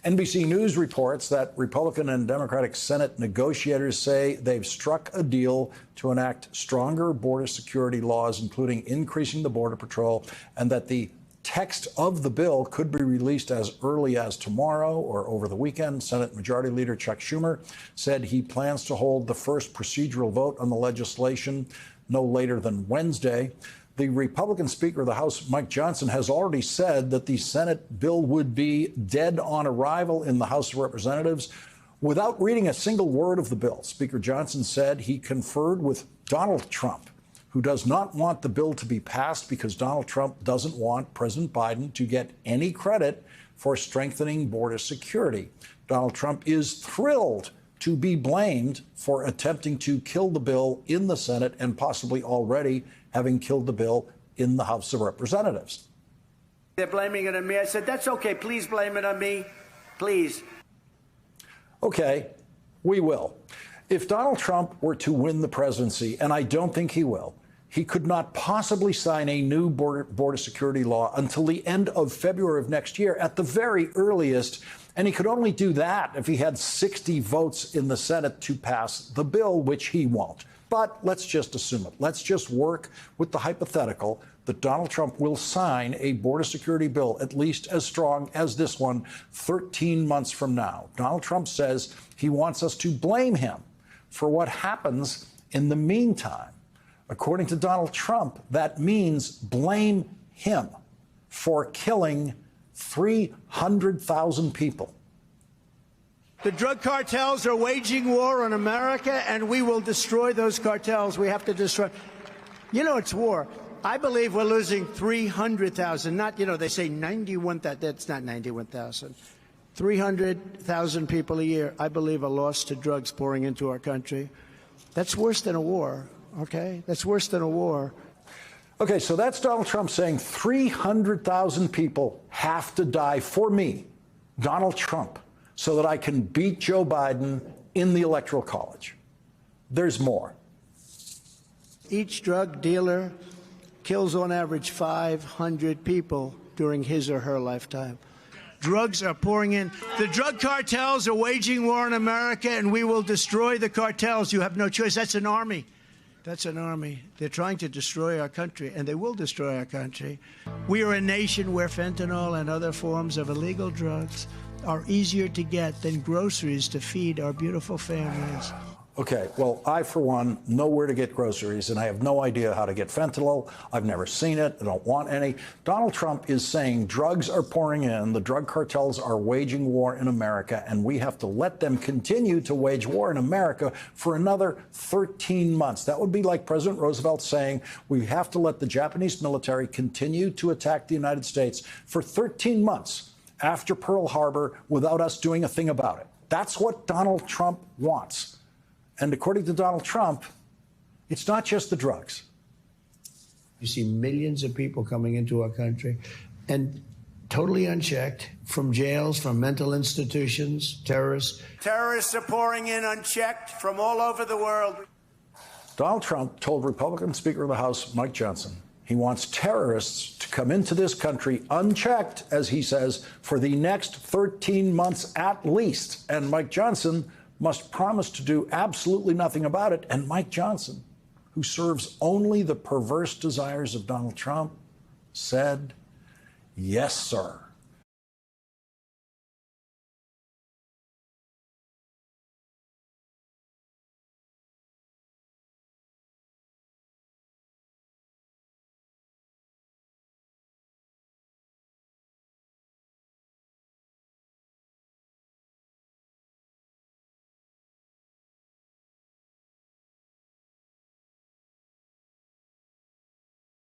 NBC News reports that Republican and Democratic Senate negotiators say they've struck a deal to enact stronger border security laws, including increasing the Border Patrol, and that the text of the bill could be released as early as tomorrow or over the weekend. Senate Majority Leader Chuck Schumer said he plans to hold the first procedural vote on the legislation no later than Wednesday. The Republican Speaker of the House, Mike Johnson, has already said that the Senate bill would be dead on arrival in the House of Representatives without reading a single word of the bill. Speaker Johnson said he conferred with Donald Trump, who does not want the bill to be passed because Donald Trump doesn't want President Biden to get any credit for strengthening border security. Donald Trump is thrilled to be blamed for attempting to kill the bill in the Senate and possibly already having killed the bill in the House of Representatives. They're blaming it on me. I said, that's okay. Please blame it on me. Please. Okay, we will. If Donald Trump were to win the presidency, and I don't think he will, he could not possibly sign a new border security law until the end of February of next year at the very earliest. And he could only do that if he had 60 votes in the Senate to pass the bill, which he won't. But let's just assume it. Let's just work with the hypothetical that Donald Trump will sign a border security bill, at least as strong as this one, 13 months from now. Donald Trump says he wants us to blame him for what happens in the meantime. According to Donald Trump, that means blame him for killing 300,000 people. The drug cartels are waging war on America, and we will destroy those cartels. We have to destroy. You know, it's war. I believe we're losing 300,000. Not, you know, they say 91,000. That's not 91,000. 300,000 people a year, I believe, are lost to drugs pouring into our country. That's worse than a war, okay? That's worse than a war. Okay, so that's Donald Trump saying 300,000 people have to die for me, Donald Trump, so that I can beat Joe Biden in the Electoral College. There's more. Each drug dealer kills on average 500 people during his or her lifetime. Drugs are pouring in. The drug cartels are waging war on America, and we will destroy the cartels. You have no choice. That's an army. That's an army. They're trying to destroy our country, and they will destroy our country. We are a nation where fentanyl and other forms of illegal drugs are easier to get than groceries to feed our beautiful families. Okay, well, I, for one, know where to get groceries, and I have no idea how to get fentanyl. I've never seen it. I don't want any. Donald Trump is saying drugs are pouring in, the drug cartels are waging war in America, and we have to let them continue to wage war in America for another 13 months. That would be like President Roosevelt saying we have to let the Japanese military continue to attack the United States for 13 months after Pearl Harbor without us doing a thing about it. That's what Donald Trump wants. And according to Donald Trump, it's not just the drugs. You see millions of people coming into our country and totally unchecked from jails, from mental institutions, terrorists. Terrorists are pouring in unchecked from all over the world. Donald Trump told Republican Speaker of the House, Mike Johnson, he wants terrorists to come into this country unchecked, as he says, for the next 13 months at least. And Mike Johnson must promise to do absolutely nothing about it. And Mike Johnson, who serves only the perverse desires of Donald Trump, said, yes, sir.